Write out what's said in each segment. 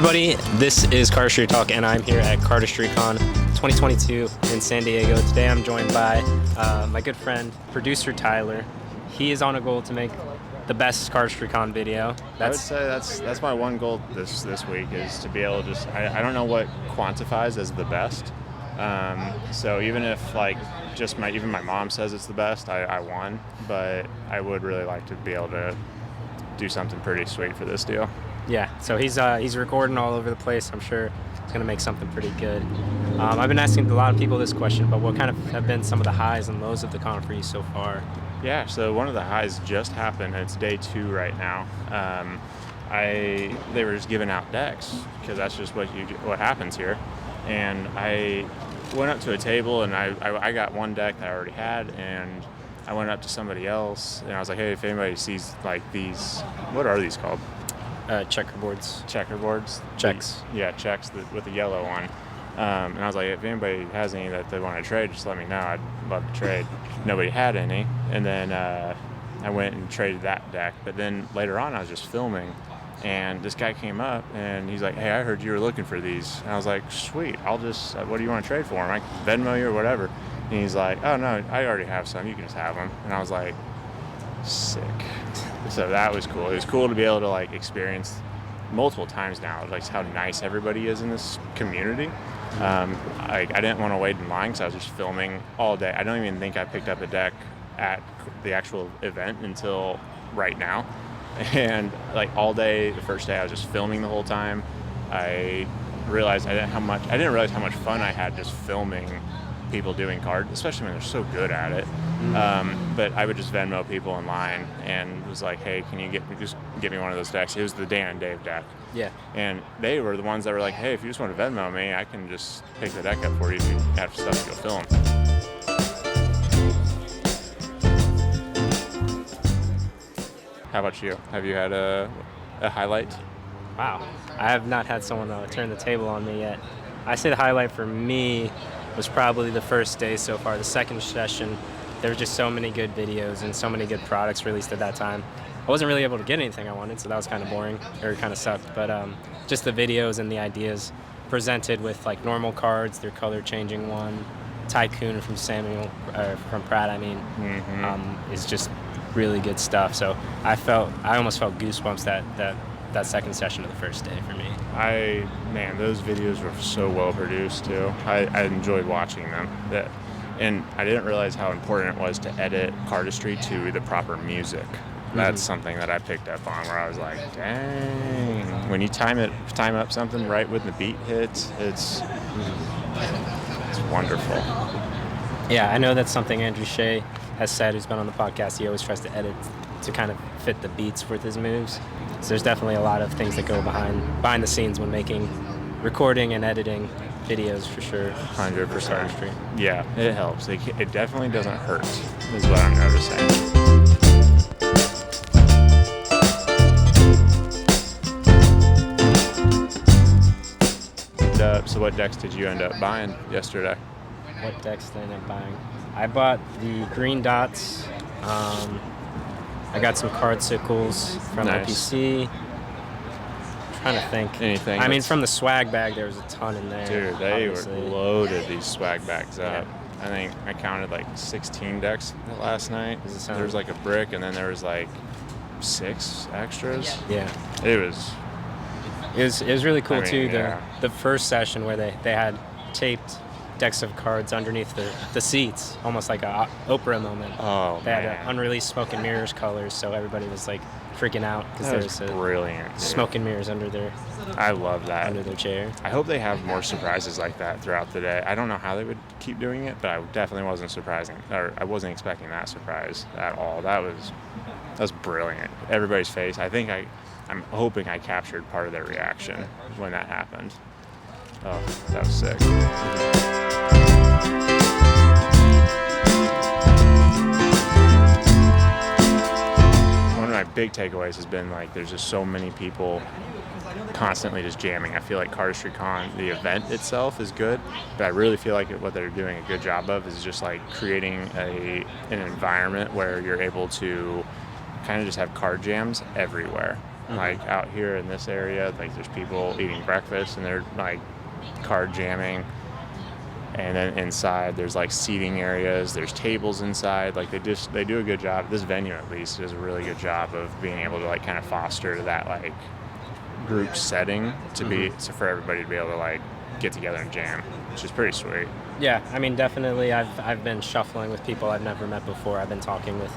everybody, this is Cardistry Talk, and I'm here at Cardistry Con 2022 in San Diego. Today I'm joined by my good friend, producer Tyler. He is on a goal to make the best Cardistry Con video. I would say that's my one goal this week, is to be able to just, I don't know what quantifies as the best. So even if like even my mom says it's the best, I won, but I would really like to be able to do something pretty sweet for this deal. Yeah, so he's recording all over the place. I'm sure it's going to make something pretty good. I've been asking a lot of people this question, but what kind of have been some of the highs and lows of the con for you so far? Yeah, so one of the highs just happened. It's day 2 right now. They were just giving out decks, because that's just what happens here. And I went up to a table, and I got one deck that I already had, and I went up to somebody else, and I was like, hey, if anybody sees like these, what are these called? Checkerboards. Checkerboards? Checks. Yeah, checks with the yellow one. And I was like, if anybody has any that they want to trade, just let me know. I'd love to trade. Nobody had any. And then I went and traded that deck. But then later on, I was just filming, and this guy came up, and he's like, hey, I heard you were looking for these. And I was like, sweet, I'll just, what do you want to trade for them? I can Venmo you or whatever. And he's like, oh, no, I already have some. You can just have them. And I was like, sick. So that was cool. It was cool to be able to like experience multiple times now, like how nice everybody is in this community. I didn't want to wait in line because I was just filming all day. I don't even think I picked up a deck at the actual event until right now. And like all day, the first day, I was just filming the whole time. I realized I didn't realize how much fun I had just filming people doing cards, especially when they're so good at it. But I would just Venmo people in line and was like, hey, can you get me one of those decks? It was the Dan and Dave deck. Yeah. And they were the ones that were like, hey, if you just want to Venmo me, I can just pick the deck up for you if you have stuff to go film. How about you? Have you had a highlight? Wow. I have not had someone turn the table on me yet. I say the highlight for me was probably the first day so far, the second session. There were just so many good videos and so many good products released at that time. I wasn't really able to get anything I wanted, so that was kind of boring, or kind of sucked. But just the videos and the ideas presented with like normal cards, their color changing one, Tycoon from from Pratt, is just really good stuff. So I almost felt goosebumps that second session of the first day for me. Those videos were so well produced too. I enjoyed watching them. And I didn't realize how important it was to edit Cardistry to the proper music. That's something that I picked up on, where I was like, dang. When you time up something right when the beat hits, it's wonderful. Yeah, I know that's something Andrew Shea has said, who's been on the podcast. He always tries to edit to kind of fit the beats with his moves. So there's definitely a lot of things that go behind the scenes when making recording and editing videos, for sure. 100%. Yeah, it helps. It definitely doesn't hurt, is what I'm noticing. So what decks did you end up buying yesterday? What decks did I end up buying? I bought the green dots. I got some card sickles from OPC. Trying to think. Anything? I mean, from the swag bag, there was a ton in there. Dude, they were loaded, these swag bags up. Yeah. I think I counted like 16 decks last night. There was like a brick, and then there was like 6 extras. Yeah. It was really cool too. Yeah. The first session where they had taped decks of cards underneath the seats, almost like a Oprah moment. Oh, they had unreleased Smoke and Mirrors colors, so everybody was like freaking out because there was brilliant. Smoke and Mirrors under their. I love that. Under their chair. I hope they have more surprises like that throughout the day. I don't know how they would keep doing it, but I definitely wasn't expecting that surprise at all. That was brilliant. Everybody's face. I'm hoping I captured part of their reaction when that happened. Oh, that was sick. One of my big takeaways has been like there's just so many people constantly just jamming. I feel like Cardistry Con, the event itself, is good, but I really feel like what they're doing a good job of is just like creating an environment where you're able to kind of just have card jams everywhere. Like out here in this area, like there's people eating breakfast and they're like card jamming. And then inside there's like seating areas, there's tables inside. Like they do a good job. This venue at least does a really good job of being able to like kind of foster that like group setting to be so for everybody to be able to like get together and jam, which is pretty sweet. Yeah, I mean, definitely. I've been shuffling with people I've never met before. I've been talking with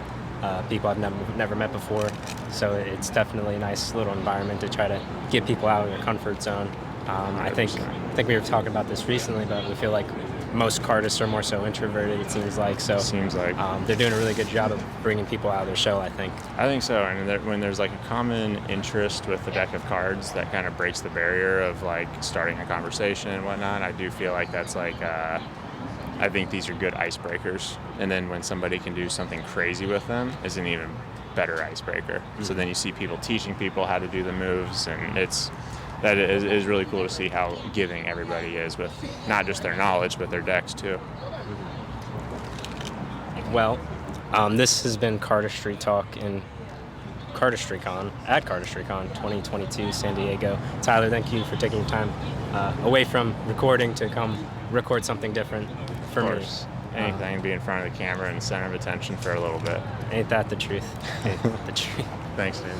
people I've never met before. So it's definitely a nice little environment to try to get people out of their comfort zone. I think we were talking about this recently, but we feel like most cardists are more so introverted, it seems like. So they're doing a really good job of bringing people out of their shell, I think. I think so. And when there's like a common interest with the deck of cards that kind of breaks the barrier of like starting a conversation and whatnot, I do feel like that's like, I think these are good icebreakers. And then when somebody can do something crazy with them, is an even better icebreaker. So then you see people teaching people how to do the moves, and that is really cool to see how giving everybody is with not just their knowledge, but their decks too. Well, this has been Cardistry Talk in CardistryCon, at CardistryCon 2022 San Diego. Tyler, thank you for taking your time away from recording to come record something different for me. Anything, be in front of the camera and center of attention for a little bit. Ain't that the truth? Ain't that the truth? Thanks, dude.